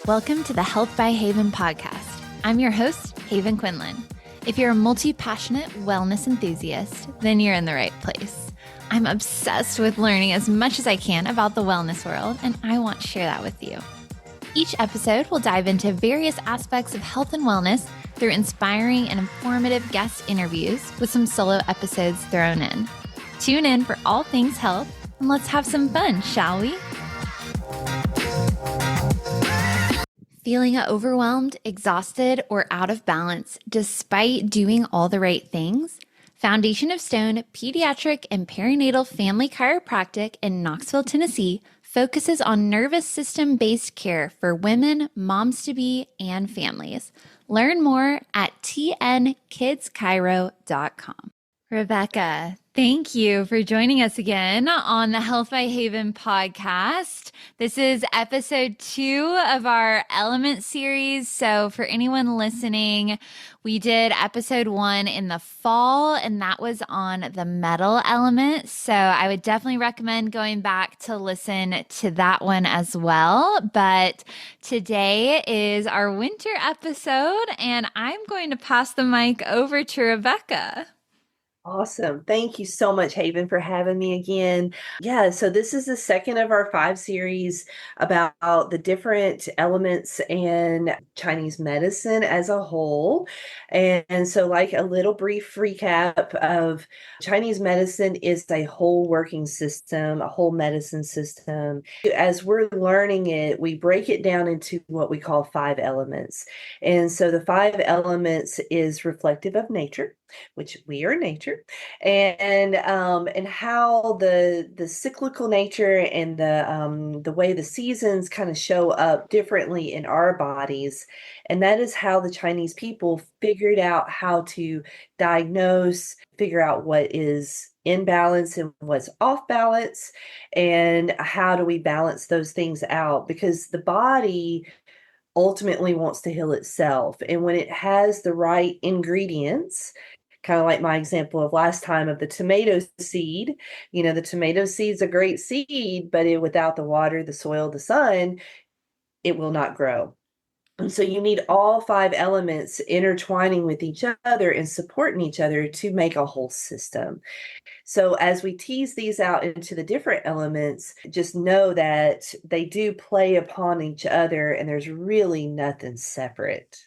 Welcome to the Health by Haven podcast. I'm your host, Haven Quinlan. If you're a multi-passionate wellness enthusiast, then you're in the right place. I'm obsessed with learning as much as I can about the wellness world, and I want to share that with you. Each episode will dive into various aspects of health and wellness through inspiring and informative guest interviews with some solo episodes thrown in. Tune in for all things health, and let's have some fun, shall we? Feeling overwhelmed, exhausted, or out of balance despite doing all the right things? Foundation of Stone Pediatric and Perinatal Family Chiropractic in Knoxville, Tennessee focuses on nervous system-based care for women, moms-to-be, and families. Learn more at tnkidschiro.com. Rebekah, thank you for joining us again on the Health by Haven podcast. This is episode 2 of our Element series. So for anyone listening, we did episode 1 in the fall, and that was on the metal element. So I would definitely recommend going back to listen to that one as well. But today is our winter episode, and I'm going to pass the mic over to Rebekah. Awesome. Thank you so much, Haven, for having me again. Yeah, so this is the second of our 5 series about the different elements in Chinese medicine as a whole. And so, like a little brief recap of Chinese medicine is a whole working system, a whole medicine system. As we're learning it, we break it down into what we call 5 elements. And so the 5 elements is reflective of nature, which we are nature, and how the cyclical nature and the way the seasons kind of show up differently in our bodies, and that is how the Chinese people figured out how to diagnose, figure out what is in balance and what's off balance, and how do we balance those things out, because the body ultimately wants to heal itself, and when it has the right ingredients, kind of like my example of last time of the tomato seed. The tomato seed's a great seed, but without the water, the soil, the sun, it will not grow. And so you need all 5 elements intertwining with each other and supporting each other to make a whole system. So as we tease these out into the different elements, just know that they do play upon each other, and there's really nothing separate.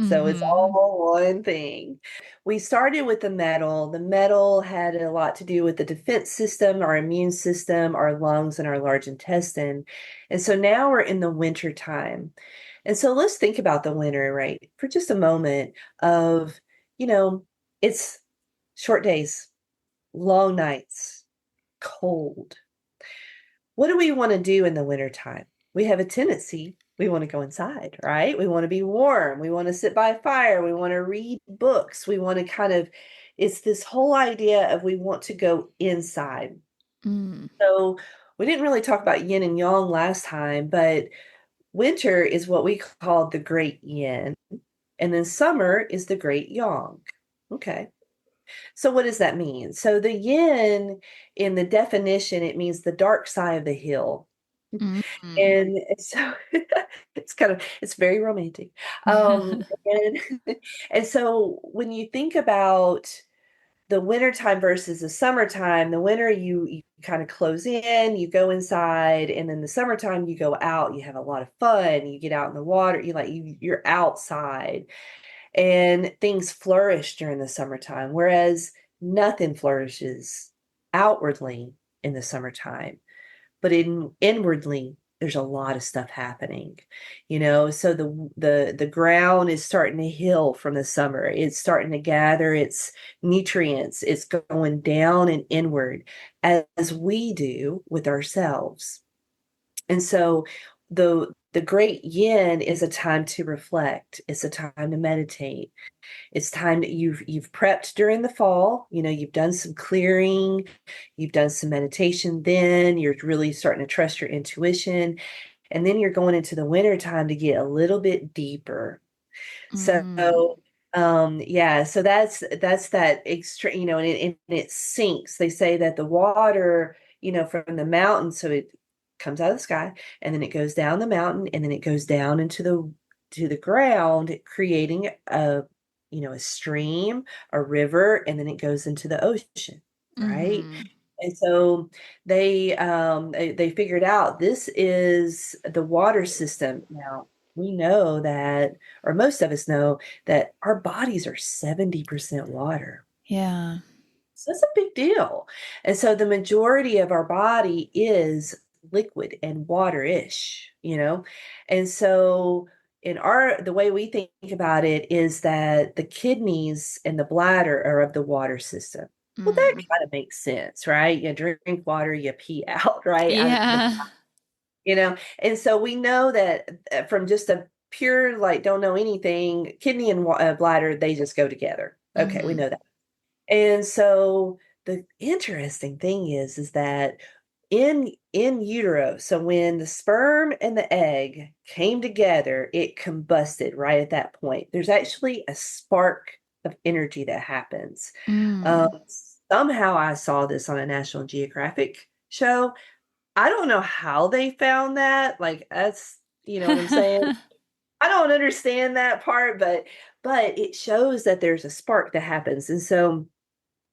So it's all one thing. We started with the metal. The metal had a lot to do with the defense system, our immune system, our lungs, and our large intestine. And so now we're in the winter time. And so let's think about the winter, right? For just a moment of, it's short days, long nights, cold. What do we want to do in the wintertime? We have a tendency, we want to go inside, right? We want to be warm. We want to sit by a fire. We want to read books. We want to it's this whole idea of we want to go inside. So we didn't really talk about yin and yang last time, but winter is what we call the great yin, and then summer is the great yang. Okay. So what does that mean? So the yin, in the definition, it means the dark side of the hill. And so it's very romantic. And so when you think about the wintertime versus the summertime, the winter, you kind of close in, you go inside, and then the summertime, you go out, you have a lot of fun, you get out in the water, you're outside. And things flourish during the summertime, whereas nothing flourishes outwardly in the summertime. But inwardly, there's a lot of stuff happening, so the ground is starting to heal from the summer. It's starting to gather its nutrients. It's going down and inward, as we do with ourselves. And so the great yin is a time to reflect. It's a time to meditate. It's time that you've prepped during the fall. You've done some clearing, you've done some meditation. Then you're really starting to trust your intuition. And then you're going into the winter time to get a little bit deeper. So so that's that extra, and it sinks. They say that the water, from the mountain, so it comes out of the sky, and then it goes down the mountain, and then it goes down into the ground, creating a stream, a river, and then it goes into the ocean, right? Mm-hmm. And so they figured out this is the water system. Now we know that, or most of us know that our bodies are 70% water. Yeah. So that's a big deal. And so the majority of our body is liquid and water-ish. And so the way we think about it is that the kidneys and the bladder are of the water system. Well, that Mm. kind of makes sense, right? You drink water, you pee out, right? Yeah. And so we know that from just a pure, like, don't know anything, kidney and bladder, they just go together. Okay, we Mm-hmm. know that. And so the interesting thing is that in utero, so when the sperm and the egg came together, it combusted right at that point. There's actually a spark of energy that happens. Um, Mm. somehow I saw this on a National Geographic show. I don't know how they found that. Like, that's, you know what I'm saying? I don't understand that part, but it shows that there's a spark that happens. And so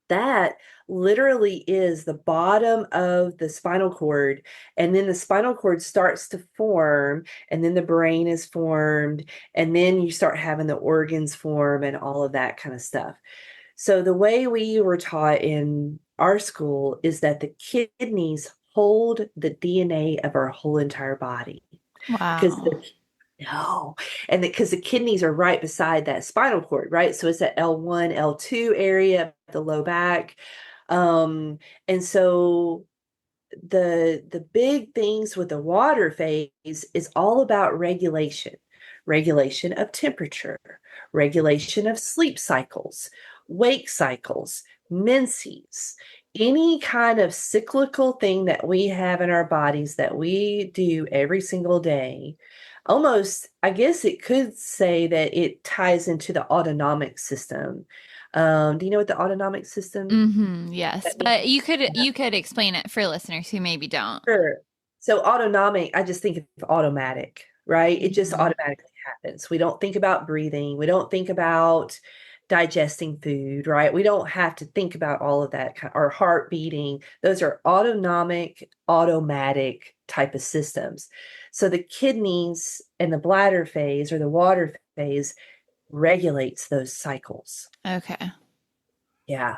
that literally is the bottom of the spinal cord, and then the spinal cord starts to form, and then the brain is formed, and then you start having the organs form and all of that kind of stuff. So the way we were taught in our school is that the kidneys hold the DNA of our whole entire body, because Wow. the no. And because the kidneys are right beside that spinal cord, right? So it's that L1, L2 area, the low back. And so the big things with the water phase is all about regulation of temperature, regulation of sleep cycles, wake cycles, menses, any kind of cyclical thing that we have in our bodies that we do every single day. Almost, I guess it could say that it ties into the autonomic system. Do you know what the autonomic system Mm-hmm. Yes. that means? But you could explain it for listeners who maybe don't. Sure. So autonomic, I just think of automatic, right? It just Mm-hmm. automatically happens. We don't think about breathing. We don't think about digesting food, right? We don't have to think about all of that, or heart beating. Those are automatic type of systems. So the kidneys and the bladder phase, or the water phase, regulates those cycles. Okay. Yeah.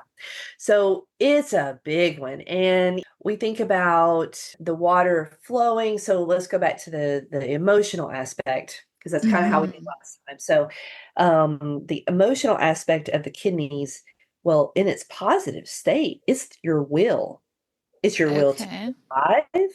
So it's a big one. And we think about the water flowing. So let's go back to the emotional aspect, because that's kind of how we did Mm-hmm. last time. So the emotional aspect of the kidneys, well, in its positive state, it's your will. It's your will to Okay. survive.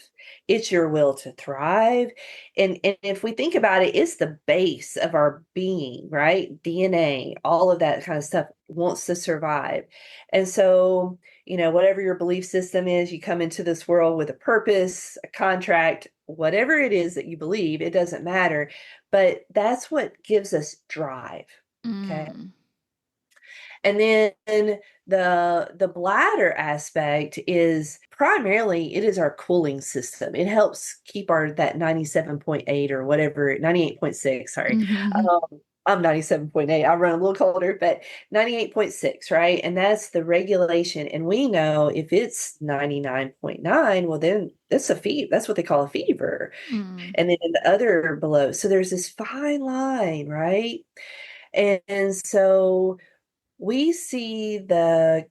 It's your will to thrive. And if we think about it, it's the base of our being, right? DNA, all of that kind of stuff wants to survive. And so, whatever your belief system is, you come into this world with a purpose, a contract, whatever it is that you believe, it doesn't matter. But that's what gives us drive. Okay. Mm. And then the bladder aspect is primarily, it is our cooling system. It helps keep our that 97.8 or whatever, 98.6, sorry. Mm-hmm. Um, I'm 97.8. I run a little colder, but 98.6, right? And that's the regulation. And we know if it's 99.9, well, then that's a fever. That's what they call a fever. Mm. And then in the other below. So there's this fine line, right? And so we see the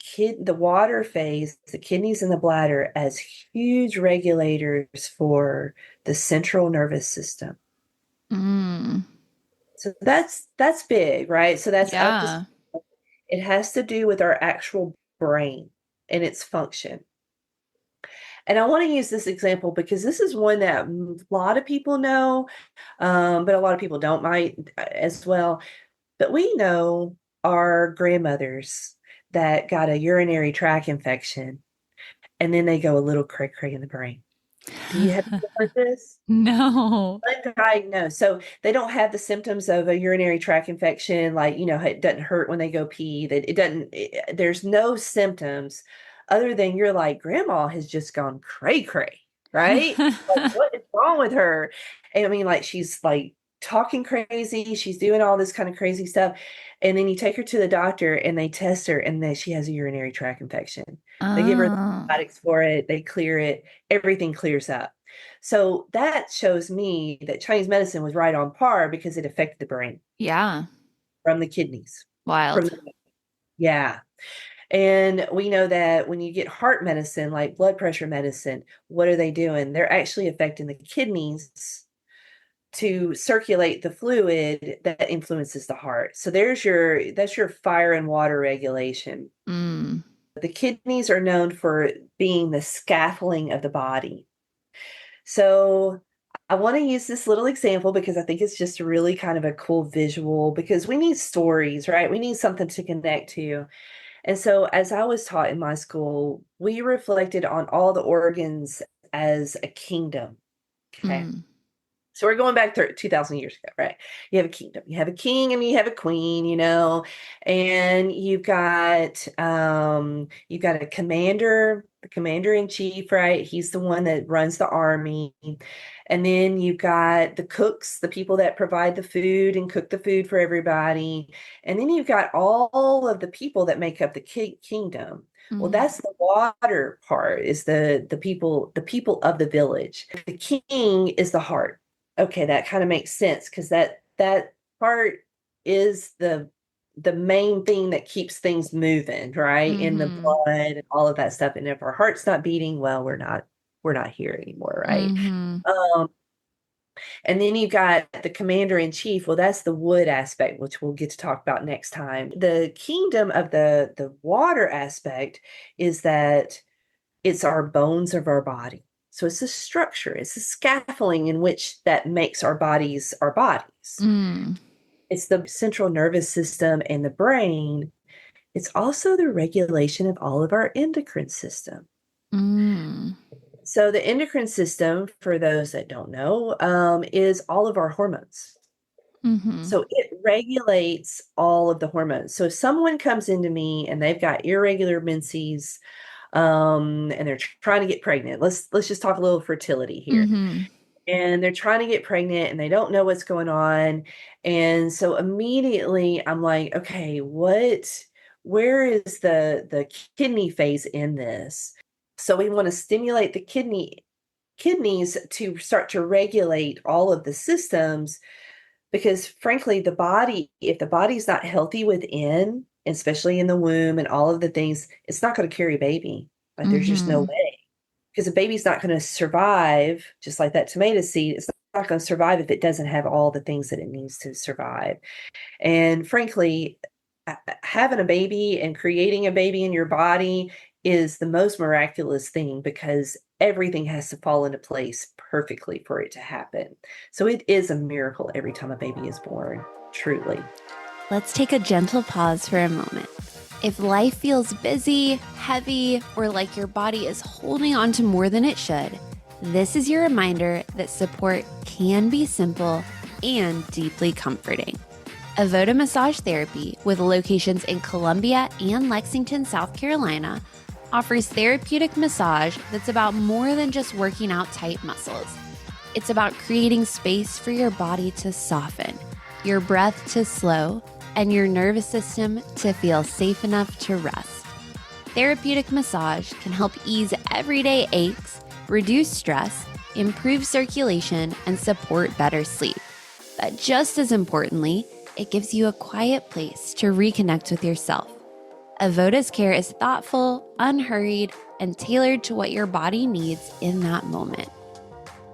water phase, the kidneys and the bladder, as huge regulators for the central nervous system. Mm. So that's big, right? So that's up to, Yeah. it has to do with our actual brain and its function. And I want to use this example because this is one that a lot of people know, but a lot of people don't might as well. But we know our grandmothers that got a urinary tract infection, and then they go a little cray-cray in the brain. Have you heard this? No. Undiagnosed. So they don't have the symptoms of a urinary tract infection, like, it doesn't hurt when they go pee, that it doesn't, there's no symptoms other than you're like, grandma has just gone cray-cray. right? Like, what is wrong with her? And I mean, like, she's like talking crazy. She's doing all this kind of crazy stuff. And then you take her to the doctor and they test her and then she has a urinary tract infection. They give her the Oh, antibiotics for it. They clear it. Everything clears up. So that shows me that Chinese medicine was right on par because it affected the brain yeah. from the kidneys. From Wild. the, yeah. And we know that when you get heart medicine, like blood pressure medicine, what are they doing? They're actually affecting the kidneys to circulate the fluid that influences the heart. So that's your fire and water regulation. Mm, The kidneys are known for being the scaffolding of the body. So I want to use this little example because I think it's just really kind of a cool visual because we need stories, right? We need something to connect to. And so, as I was taught in my school, we reflected on all the organs as a kingdom. Okay. mm, So we're going back 2,000 years ago, right? You have a kingdom, you have a king and you have a queen, and you've got a commander, the commander in chief, right? He's the one that runs the army. And then you've got the cooks, the people that provide the food and cook the food for everybody. And then you've got all of the people that make up the kingdom. Well, mm, that's the water part, is the people of the village. The king is the heart. Okay, that kind of makes sense because that part is the main thing that keeps things moving, right? In the mm-hmm, blood and all of that stuff. And if our heart's not beating, well, we're not here anymore, right? mm-hmm, Um, and then you've got the commander in chief. Well, that's the wood aspect, which we'll get to talk about next time. The kingdom of the water aspect is that it's our bones of our body. So it's a structure, it's a scaffolding in which that makes our bodies our bodies. mm, It's the central nervous system and the brain. It's also the regulation of all of our endocrine system. mm, So the endocrine system, for those that don't know, is all of our hormones. mm-hmm, So it regulates all of the hormones. So if someone comes into me and they've got irregular menses, and they're trying to get pregnant. Let's just talk a little fertility here. mm-hmm, And they're trying to get pregnant and they don't know what's going on. And so immediately I'm like, okay, where is the kidney phase in this? So we want to stimulate the kidneys to start to regulate all of the systems because frankly, if the body's not healthy within, especially in the womb and all of the things, it's not going to carry a baby. Like there's just no mm-hmm, way. Because a baby's not going to survive, just like that tomato seed, it's not going to survive if it doesn't have all the things that it needs to survive. And frankly, having a baby and creating a baby in your body is the most miraculous thing because everything has to fall into place perfectly for it to happen. So it is a miracle every time a baby is born, truly. Let's take a gentle pause for a moment. If life feels busy, heavy, or like your body is holding on to more than it should, this is your reminder that support can be simple and deeply comforting. Avoda Massage Therapy, with locations in Columbia and Lexington, South Carolina, offers therapeutic massage that's about more than just working out tight muscles. It's about creating space for your body to soften, your breath to slow, and your nervous system to feel safe enough to rest. Therapeutic massage can help ease everyday aches, reduce stress, improve circulation, and support better sleep. But just as importantly, it gives you a quiet place to reconnect with yourself. Avoda's care is thoughtful, unhurried, and tailored to what your body needs in that moment.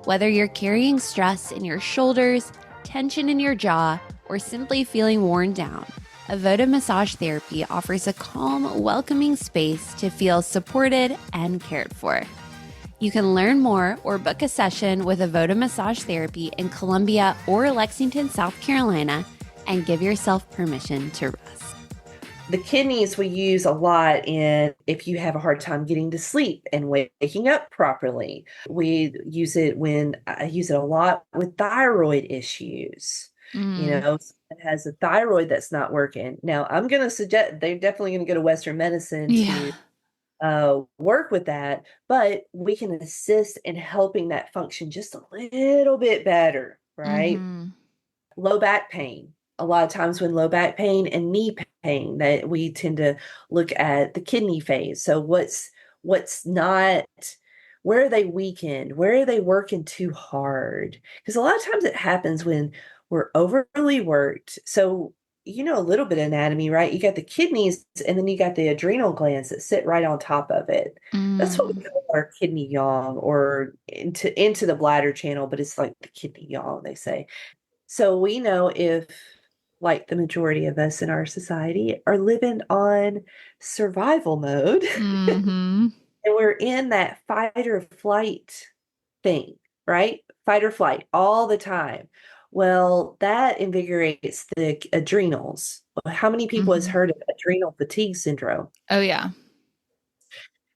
Whether you're carrying stress in your shoulders, tension in your jaw, or simply feeling worn down, Avoda Massage Therapy offers a calm, welcoming space to feel supported and cared for. You can learn more or book a session with Avoda Massage Therapy in Columbia or Lexington, South Carolina, and give yourself permission to rest. The kidneys we use a lot in if you have a hard time getting to sleep and waking up properly. We use it I use it a lot with thyroid issues. Mm, Someone has a thyroid that's not working. Now, I'm going to suggest they're definitely going to go to Western medicine yeah. work with that, but we can assist in helping that function just a little bit better, right? Mm-hmm. Low back pain. A lot of times when low back pain and knee pain, that we tend to look at the kidney phase. So what's not, where are they weakened? Where are they working too hard? Because a lot of times it happens when we're overly worked. So you know a little bit of anatomy, right? You got the kidneys and then you got the adrenal glands that sit right on top of it. That's what Mm. we call our kidney yaw or into the bladder channel, but it's like the kidney yaw, they say. So we know if, like the majority of us in our society, are living on survival mode Mm-hmm. and we're in that fight or flight thing, right? Fight or flight all the time. Well, that invigorates the adrenals. How many people has Mm-hmm. heard of adrenal fatigue syndrome? Oh yeah.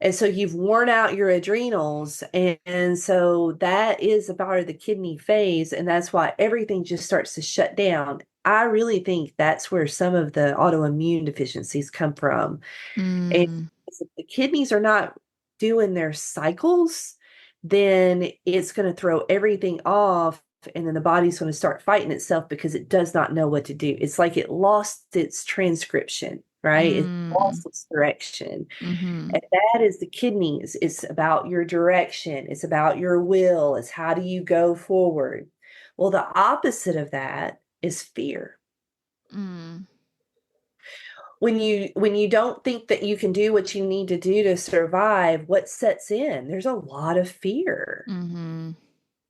And so you've worn out your adrenals. And so that is a part of the kidney phase. And that's why everything just starts to shut down. I really think that's where some of the autoimmune deficiencies come from. And Mm. if the kidneys are not doing their cycles, then it's going to throw everything off. And then the body's going to start fighting itself because it does not know what to do. It's like it lost its transcription, right? It Mm. lost its direction. Mm-hmm. And that is the kidneys. It's about your direction. It's about your will. It's how do you go forward? Well, the opposite of that is fear. Mm. When you don't think that you can do what you need to do to survive, what sets in? There's a lot of fear. Mm-hmm.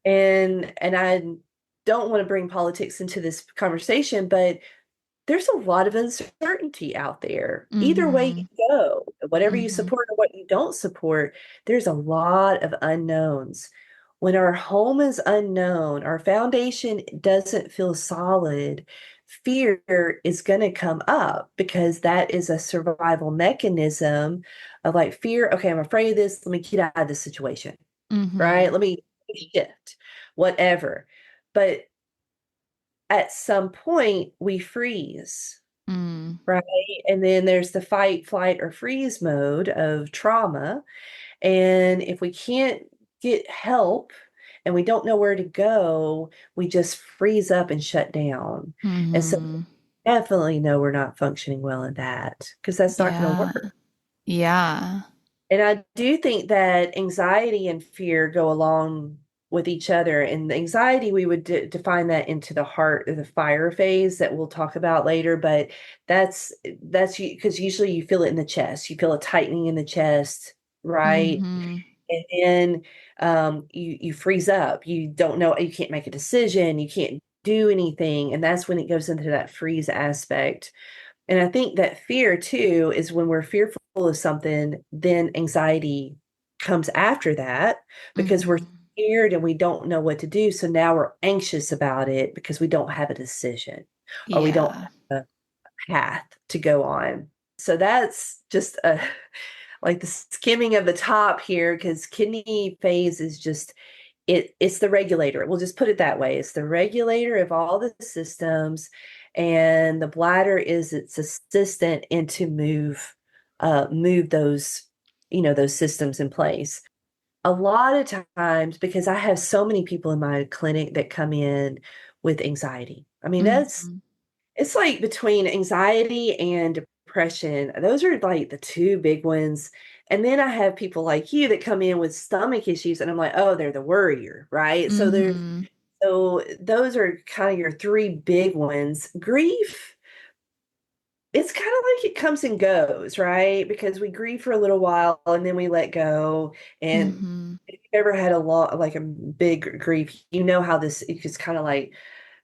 And I don't want to bring politics into this conversation, but there's a lot of uncertainty out there. Either way Mm-hmm. you go, whatever you Mm-hmm. support or what you don't support, there's a lot of unknowns. When our home is unknown, our foundation doesn't feel solid, fear is going to come up because that is a survival mechanism of like fear. Okay, I'm afraid of this. Let me get out of this situation, Mm-hmm. right? Let me shift, whatever. But at some point, we freeze. Mm. Right. And then there's the fight, flight, or freeze mode of trauma. And if we can't get help and we don't know where to go, we just freeze up and shut down. And so Mm-hmm. definitely know we're not functioning well in that because that's not going to Yeah. work. Yeah. And I do think that anxiety and fear go along with each other. And the anxiety, we would define that into the heart of the fire phase that we'll talk about later. But that's because usually you feel it in the chest. You feel a tightening in the chest, right? Mm-hmm. And then you freeze up. You don't know. You can't make a decision. You can't do anything. And that's when it goes into that freeze aspect. And I think that fear too is when we're fearful of something, then anxiety comes after that because we're Mm-hmm. scared and we don't know what to do. So now we're anxious about it because we don't have a decision or we don't Yeah. have a path to go on. So that's just a like the skimming of the top here because kidney phase is just it's the regulator. We'll just put it that way. It's the regulator of all the systems, and the bladder is its assistant and to move those, those systems in place. A lot of times, because I have so many people in my clinic that come in with anxiety. I mean, Mm-hmm. it's like between anxiety and depression. Those are like the two big ones. And then I have people like you that come in with stomach issues, and I'm like, oh, they're the worrier, right? Mm-hmm. So those are kind of your three big ones. Grief, it's kind of like it comes and goes, right? Because we grieve for a little while and then we let go. And Mm-hmm. if you've ever had a lot, like a big grief, you know how this it just kind of like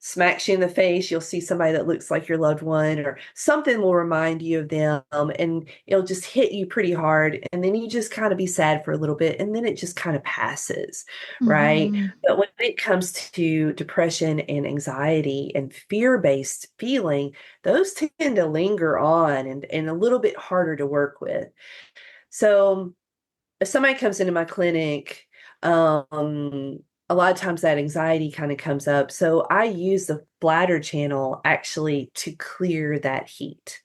smacks you in the face. You'll see somebody that looks like your loved one, or something will remind you of them, and it'll just hit you pretty hard. And then you just kind of be sad for a little bit, and then it just kind of passes, right? Mm-hmm. But when it comes to depression and anxiety and fear-based feeling, those tend to linger on and a little bit harder to work with. So if somebody comes into my clinic, a lot of times that anxiety kind of comes up. So I use the bladder channel actually to clear that heat.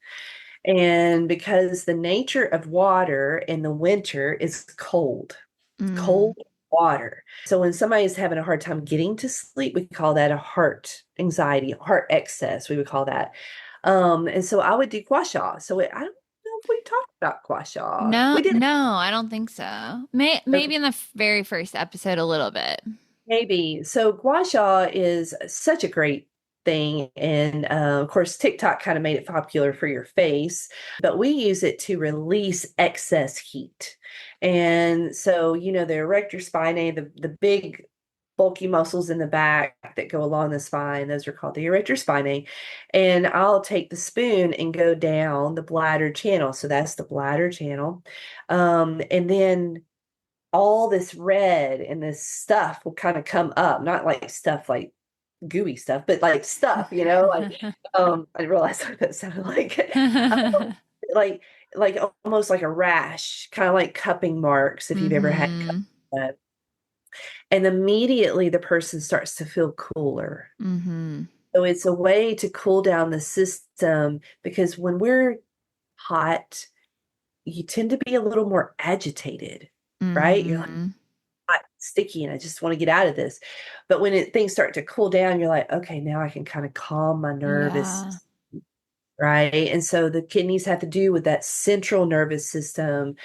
And because the nature of water in the winter is cold, Mm. cold water. So when somebody is having a hard time getting to sleep, we call that a heart anxiety, heart excess, we would call that. And so I would do gua sha. I don't know if we talked about gua sha. No, We did. no, I don't think so. Maybe in the very first episode a little bit. Maybe. So gua sha is such a great thing. And of course, TikTok kind of made it popular for your face, but we use it to release excess heat. And so, the erector spinae, the big bulky muscles in the back that go along the spine, those are called the erector spinae. And I'll take the spoon and go down the bladder channel. So that's the bladder channel. And then all this red and this stuff will kind of come up, not like stuff like gooey stuff, but like stuff, I realized what that sounded like. Like like almost like a rash, kind of like cupping marks if you've ever had Mm-hmm. cup. And immediately the person starts to feel cooler. Mm-hmm. So it's a way to cool down the system because when we're hot, you tend to be a little more agitated, right? You're like Mm-hmm. hot, sticky, and I just want to get out of this. But when things start to cool down, you're like, okay, now I can kind of calm my nervous, Yeah. right? And so the kidneys have to do with that central nervous system.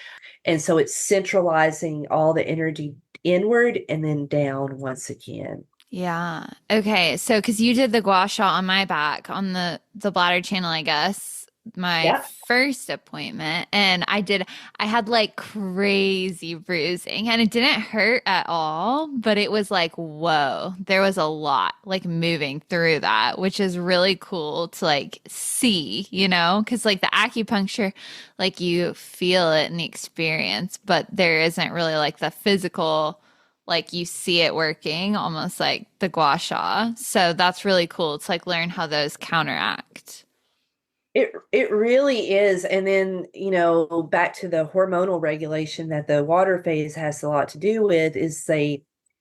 And so it's centralizing all the energy inward and then down once again. Yeah. Okay. So, because you did the gua sha on my back on the bladder channel, I guess, my Yeah. first appointment, and I had like crazy bruising, and it didn't hurt at all, but it was like, whoa, there was a lot like moving through that, which is really cool to like see, because like the acupuncture, like you feel it in the experience, but there isn't really like the physical like you see it working almost like the gua sha. So that's really cool to like learn how those counteract. It really is. And then, back to the hormonal regulation that the water phase has a lot to do with is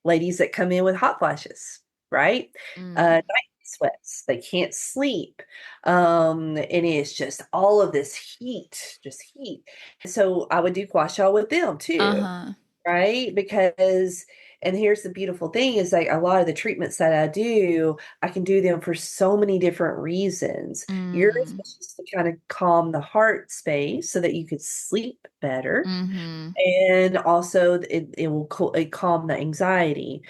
ladies that come in with hot flashes, right? Mm. Night sweats, they can't sleep. And it's just all of this heat, just heat. So I would do gua sha with them too, Uh-huh. right? Because, and here's the beautiful thing is like a lot of the treatments that I do, I can do them for so many different reasons. Yours Mm. is just to kind of calm the heart space so that you could sleep better. Mm-hmm. And also it will calm the anxiety.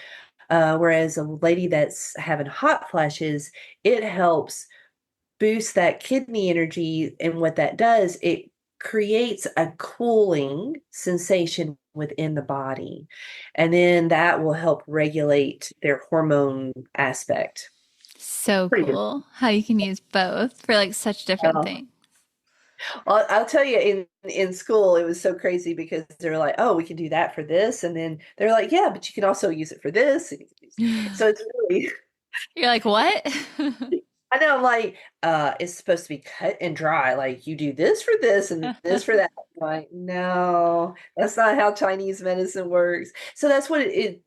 Whereas a lady that's having hot flashes, it helps boost that kidney energy. And what that does, it creates a cooling sensation within the body. And then that will help regulate their hormone aspect. So Pretty good. cool how you can use both for like such different Um, things. I'll tell you, in school, it was so crazy because they're like, "Oh, we can do that for this," and then they're like, "Yeah, but you can also use it for this." So it's really, You're like, what? I know, I'm like, it's supposed to be cut and dry. Like you do this for this and this for that. I'm like, no, that's not how Chinese medicine works. So that's what it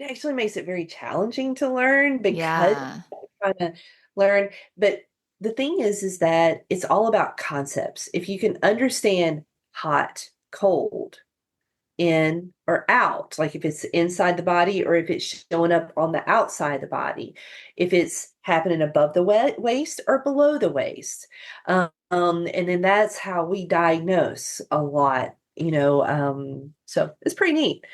actually makes it very challenging to learn because Yeah. kind of learn. But the thing is that it's all about concepts. If you can understand hot, cold, in or out, like if it's inside the body or if it's showing up on the outside of the body, if it's happening above the waist or below the waist. And then that's how we diagnose a lot, so it's pretty neat.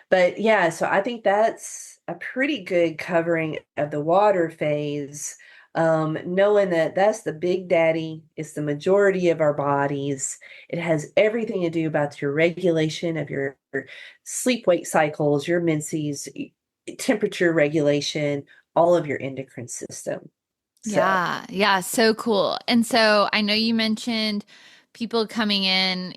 But yeah, so I think that's a pretty good covering of the water phase. Knowing that that's the big daddy, it's the majority of our bodies. It has everything to do about your regulation of your sleep wake cycles, your menses, temperature regulation, all of your endocrine system. So, Yeah, yeah, so cool. And so I know you mentioned people coming in,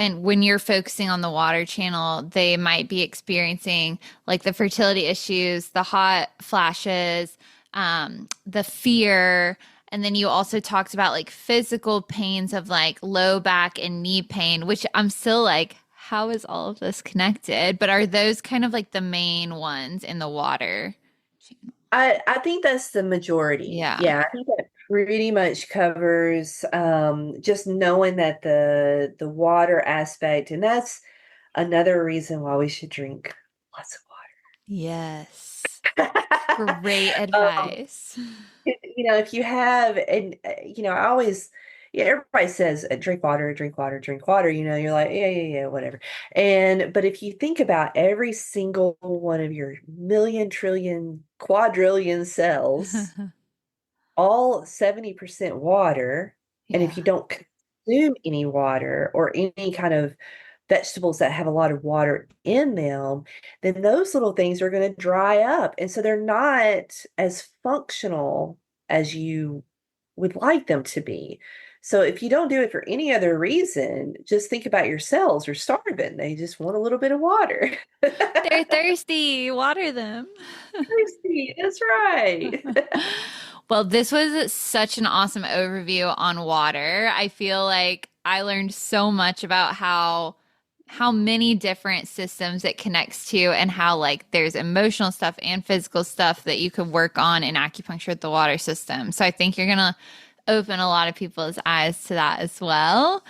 and when you're focusing on the water channel, they might be experiencing like the fertility issues, the hot flashes, the fear. And then you also talked about like physical pains of like low back and knee pain, which I'm still like, how is all of this connected? But are those kind of like the main ones in the water channel? I think that's the majority. Yeah. Yeah, I think that pretty much covers just knowing that the water aspect, and that's another reason why we should drink lots of Yes. water. Great Um, advice. if you have, and I always, yeah, everybody says drink water, drink water, drink water. You're like, yeah, yeah, yeah, whatever. But if you think about every single one of your million, trillion, quadrillion cells, all 70% water, and if Yeah. you don't consume any water or any kind of vegetables that have a lot of water in them, then those little things are going to dry up. And so they're not as functional as you would like them to be. So if you don't do it for any other reason, just think about your cells are starving. They just want a little bit of water. They're thirsty. Water them. Thirsty, that's right. Well, this was such an awesome overview on water. I feel like I learned so much about how many different systems it connects to and how like there's emotional stuff and physical stuff that you could work on in acupuncture with the water system. So I think you're going to open a lot of people's eyes to that as well.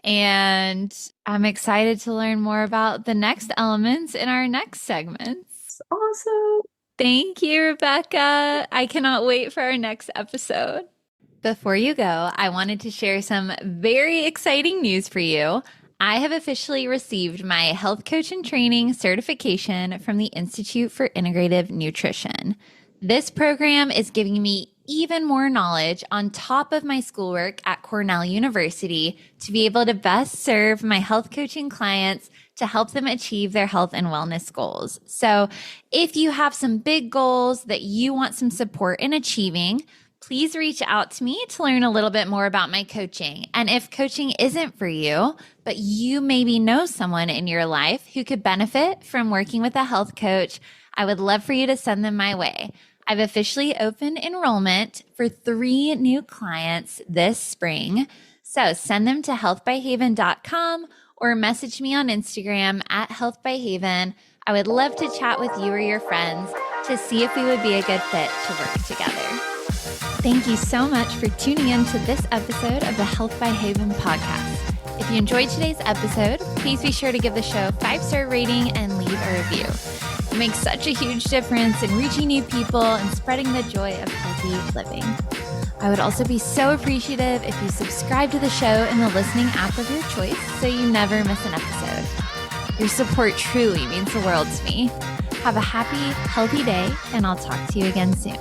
And I'm excited to learn more about the next elements in our next segments. Awesome. Thank you, Rebekah. I cannot wait for our next episode. Before you go, I wanted to share some very exciting news for you. I have officially received my health coach and training certification from the Institute for Integrative Nutrition. This program is giving me even more knowledge on top of my schoolwork at Cornell University to be able to best serve my health coaching clients to help them achieve their health and wellness goals. So if you have some big goals that you want some support in achieving, please reach out to me to learn a little bit more about my coaching. And if coaching isn't for you, but you maybe know someone in your life who could benefit from working with a health coach, I would love for you to send them my way. I've officially opened enrollment for 3 new clients this spring. So send them to healthbyhaven.com or message me on Instagram at healthbyhaven. I would love to chat with you or your friends to see if we would be a good fit to work together. Thank you so much for tuning in to this episode of the Health by Haven podcast. If you enjoyed today's episode, please be sure to give the show a 5-star rating and leave a review. It makes such a huge difference in reaching new people and spreading the joy of healthy living. I would also be so appreciative if you subscribe to the show in the listening app of your choice so you never miss an episode. Your support truly means the world to me. Have a happy, healthy day, and I'll talk to you again soon.